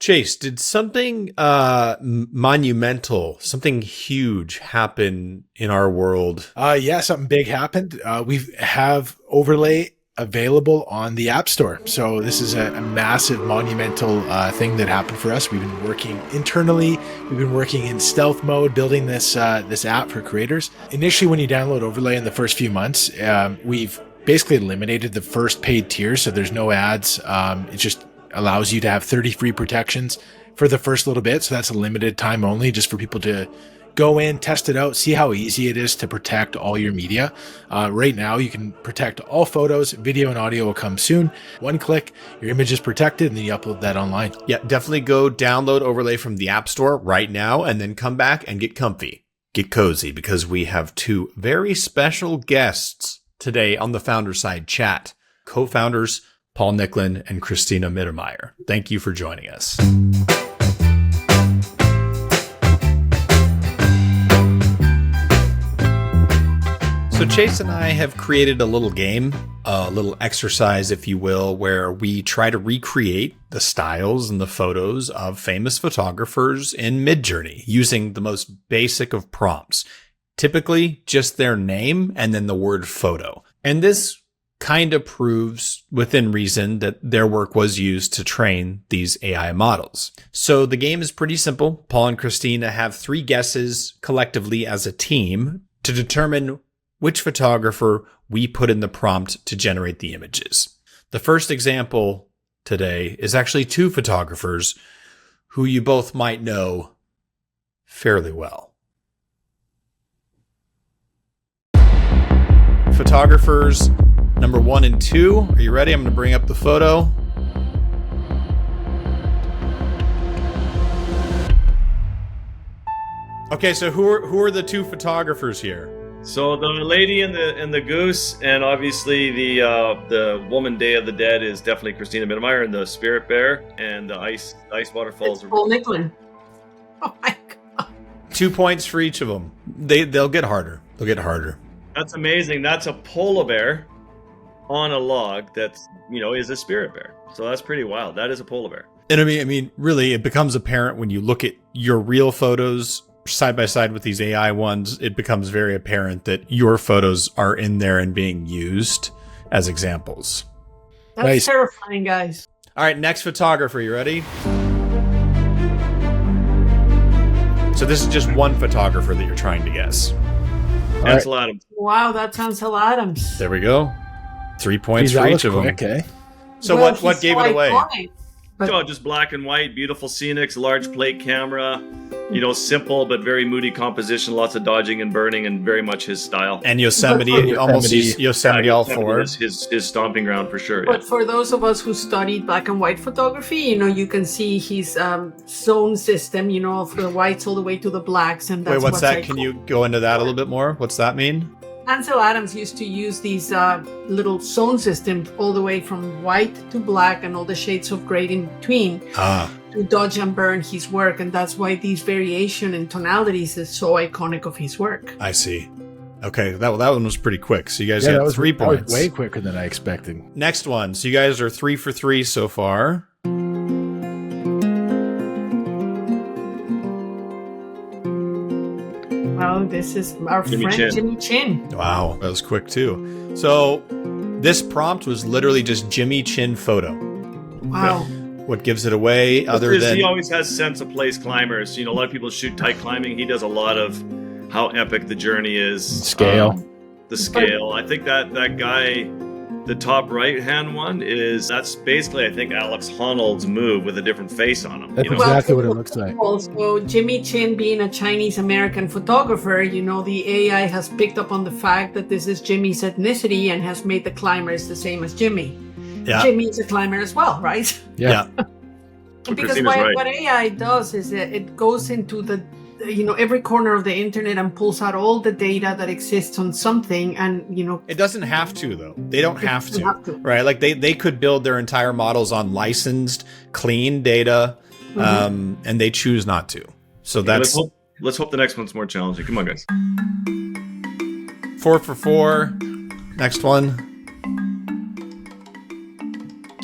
Chase, did something monumental, something huge happen in our world? Yeah, something big happened. We have Overlay available on the App Store. So this is a massive, monumental thing that happened for us. We've been working internally. We've been working in stealth mode, building this this app for creators. Initially, when you download Overlay in the first few months, we've basically eliminated the first paid tier, so there's no ads. It just allows you to have 30 free protections for the first little bit. So that's a limited time only, just for people to go in, test it out, see how easy it is to protect all your media. Right now, you can protect all photos, video and audio will come soon. One click, your image is protected, and then you upload that online. Yeah, definitely go download Overlay from the App Store right now and then come back and get comfy, get cozy, because we have two very special guests today on the Founder Side Chat. Co-founders Paul Nicklen and Cristina Mittermeier. Thank you for joining us. So Chase and I have created a little game, a little exercise, if you will, where we try to recreate the styles and the photos of famous photographers in Midjourney using the most basic of prompts, typically just their name and then the word photo. And this kind of proves within reason that their work was used to train these AI models. So the game is pretty simple. Paul and Cristina have 3 guesses collectively as a team to determine which photographer we put in the prompt to generate the images. The first example today is actually 2 photographers who you both might know fairly well. Photographers number 1 and 2. Are you ready? I'm going to bring up the photo. Okay, so who are the 2 photographers here? So the lady and the goose, and obviously the woman Day of the Dead is definitely Cristina Mittermeier, and the spirit bear and the ice waterfalls. It's Paul Nicklen. Oh my god! 2 points for each of them. They'll get harder. They'll get harder. That's amazing. That's a polar bear on a log that's, is a spirit bear. So that's pretty wild. That is a polar bear. And I mean, really, it becomes apparent when you look at your real photos side by side with these AI ones. It becomes very apparent that your photos are in there and being used as examples. That's nice. Terrifying, guys. All right, next photographer. You ready? So this is just one photographer that you're trying to guess. Ansel Adams. Wow, that's Ansel Adams. There we go. 3 points for each of them. Okay. So what gave it away? Just black and white, beautiful scenics, large plate camera, simple but very moody composition, lots of dodging and burning, and very much his style. And Yosemite, almost Yosemite all 4. His stomping ground for sure. But for those of us who studied black and white photography, you can see his zone system, from the whites all the way to the blacks. And that's what's that? Can you go into that a little bit more? What's that mean? Ansel Adams used to use these little zone systems all the way from white to black and all the shades of gray in between to dodge and burn his work. And that's why these variation in tonalities is so iconic of his work. I see. Okay, that one was pretty quick. So you guys got 3 points. Way quicker than I expected. Next one. So you guys are 3 for 3 so far. Well, this is our friend Jimmy Chin. Wow, that was quick too. So this prompt was literally just Jimmy Chin photo. Wow. What gives it away other than... He always has sense of place climbers. A lot of people shoot tight climbing. He does a lot of how epic the journey is. Scale. The scale. I think that guy, the top right-hand one, that's basically, I think, Alex Honnold's move with a different face on him. That's exactly what it looks like. Also, Jimmy Chin being a Chinese-American photographer, the AI has picked up on the fact that this is Jimmy's ethnicity and has made the climbers the same as Jimmy. Yeah. Jimmy's a climber as well, right? Yeah. Because what AI does is that it goes into the every corner of the internet and pulls out all the data that exists on something, and it doesn't have to, though. They don't have to, right? Like they could build their entire models on licensed, clean data, and they choose not to. So that's... Let's hope the next one's more challenging. Come on, guys. 4 for 4. Next one.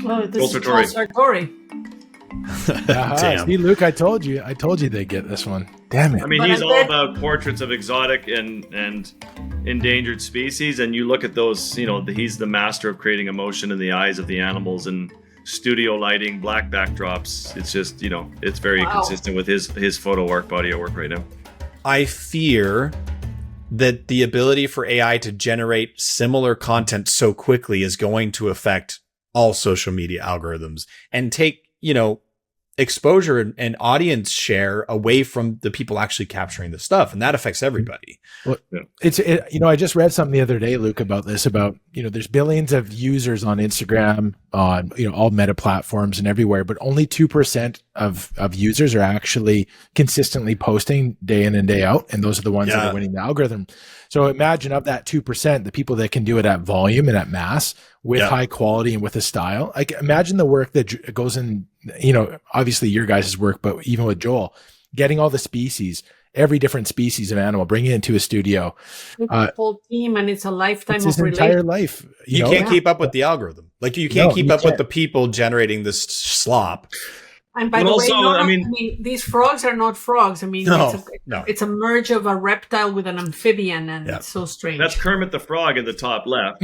Oh, this is Sartori. Damn. See, Luke, I told you they'd get this one. Damn it. I mean, But he's I all bet- about portraits of exotic and endangered species, and you look at those. He's the master of creating emotion in the eyes of the animals and studio lighting, black backdrops. It's just it's very consistent with his photo work, body of work right now. I fear that the ability for AI to generate similar content so quickly is going to affect all social media algorithms and take, exposure and audience share away from the people actually capturing the stuff. And that affects everybody. Well, I just read something the other day, Luke, about this, there's billions of users on Instagram, on, all meta platforms and everywhere, but only 2% of users are actually consistently posting day in and day out. And those are the ones that are winning the algorithm. So imagine of that 2%, the people that can do it at volume and at mass with high quality and with a style. Like imagine the work that goes in, obviously your guys' work, but even with Joel, getting all the species, every different species of animal, bringing it into a studio. It's a whole team, and it's a lifetime It's his of entire life. You can't keep up with the algorithm. Like you can't keep up with the people generating this slop. And by But the way, also, these frogs are not frogs. I mean, it's a merge of a reptile with an amphibian, and it's so strange. That's Kermit the Frog in the top left.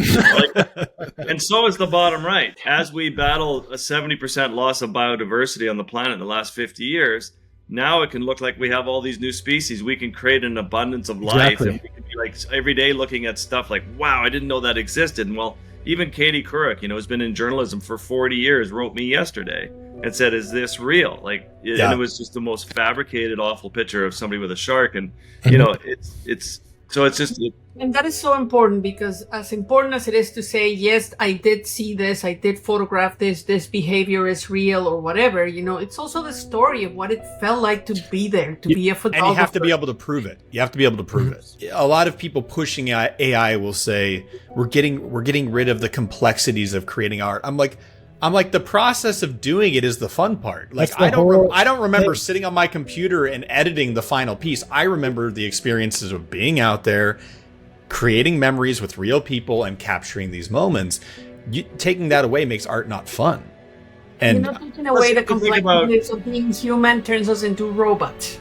And so is the bottom right. As we battle a 70% loss of biodiversity on the planet in the last 50 years, now it can look like we have all these new species. We can create an abundance of life. Exactly. And we can be like every day looking at stuff like, wow, I didn't know that existed. And well, even Katie Couric, has been in journalism for 40 years, wrote me yesterday and said, is this real? And it was just the most fabricated, awful picture of somebody with a shark. And, it's just... And that is so important, because as important as it is to say, yes, I did see this, I did photograph this behavior is real or whatever, it's also the story of what it felt like to be there, to be a photographer. And you have to be able to prove it. A lot of people pushing AI will say, we're getting rid of the complexities of creating art. I'm like, the process of doing it is the fun part. Like, I don't remember sitting on my computer and editing the final piece. I remember the experiences of being out there, creating memories with real people and capturing these moments. Taking that away makes art not fun. And taking away the complexities of being human turns us into robots.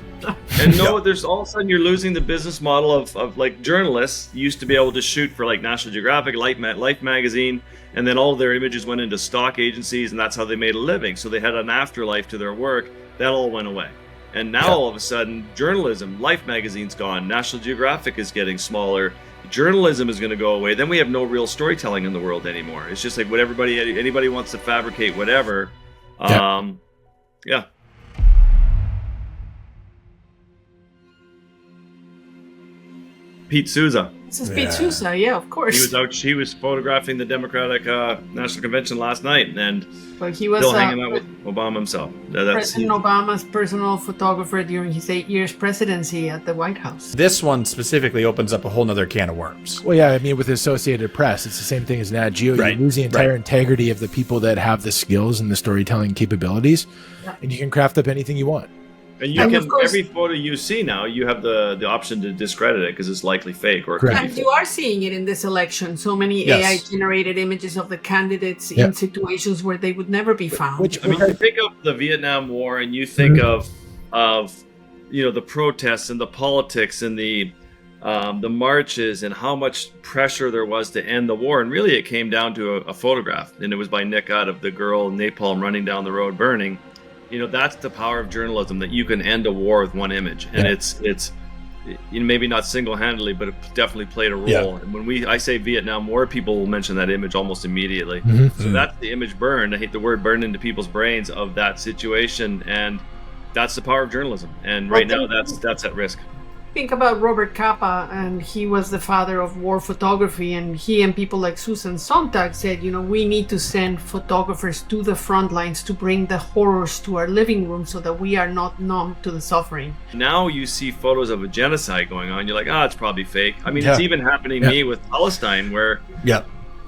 And there's all of a sudden you're losing the business model of like journalists used to be able to shoot for like National Geographic, Life magazine, and then all of their images went into stock agencies, and that's how they made a living. So they had an afterlife to their work. That all went away. And now all of a sudden, journalism, Life magazine's gone, National Geographic is getting smaller, journalism is going to go away. Then we have no real storytelling in the world anymore. It's just like what anybody wants to fabricate whatever. Pete Souza. This is Pete Souza, of course. He was photographing the Democratic National Convention last night, and he was still hanging out with Obama himself. President Obama's personal photographer during his 8 years presidency at the White House. This one specifically opens up a whole nother can of worms. Well, yeah, I mean, with the Associated Press, it's the same thing as NatGeo. You lose the entire integrity of the people that have the skills and the storytelling capabilities, and you can craft up anything you want. And you can, every photo you see now, you have the option to discredit it because it's likely fake. And you are seeing it in this election. So many AI-generated images of the candidates in situations where they would never be found. You think of the Vietnam War, and you think of the protests and the politics and the marches and how much pressure there was to end the war. And really, it came down to a photograph, and it was by Nick Ut of the girl napalm running down the road burning. That's the power of journalism, that you can end a war with one image. And it's maybe not single-handedly, but it definitely played a role. Yeah. And when I say Vietnam War, people will mention that image almost immediately. So that's the image burned. I hate the word burned into people's brains of that situation. And that's the power of journalism. And right now that's at risk. Think about Robert Capa, and he was the father of war photography, and he and people like Susan Sontag said, we need to send photographers to the front lines to bring the horrors to our living room so that we are not numb to the suffering. Now you see photos of a genocide going on, you're like, it's probably fake. I mean, it's even happening to me with Palestine, where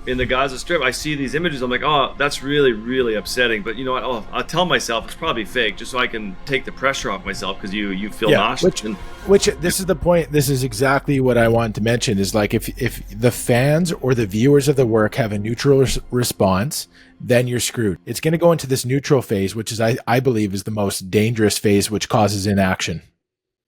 in the Gaza Strip, I see these images. I'm like, oh, that's really, really upsetting. But you know what? Oh, I'll tell myself it's probably fake, just so I can take the pressure off myself, because you feel nauseous. Which this is the point. This is exactly what I wanted to mention. Is like if the fans or the viewers of the work have a neutral response, then you're screwed. It's going to go into this neutral phase, which is I believe is the most dangerous phase, which causes inaction.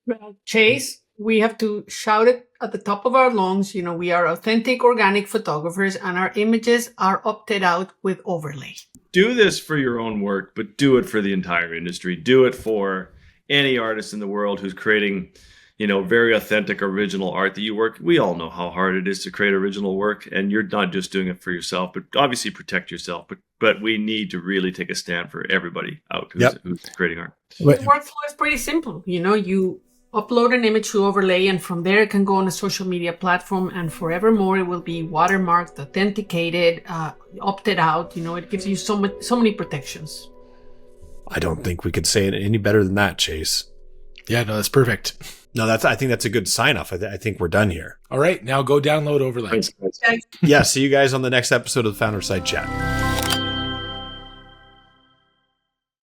Well, Chase, we have to shout it at the top of our lungs. You know, we are authentic organic photographers, and our images are opted out with Overlai. Do this for your own work, but do it for the entire industry. Do it for any artist in the world who's creating, you know, very authentic, original art that you work. We all know how hard it is to create original work, and you're not just doing it for yourself, but obviously protect yourself. But we need to really take a stand for everybody out who's creating art. The workflow is pretty simple. You know, you upload an image to Overlai, and from there it can go on a social media platform, and forevermore it will be watermarked, authenticated, opted out. You know, it gives you so many protections. I don't think we could say it any better than that, Chase. Yeah, no, that's perfect. No, I think that's a good sign off. I think we're done here. All right, now go download Overlai. Thanks. Yeah, see you guys on the next episode of the Founder Side Chat.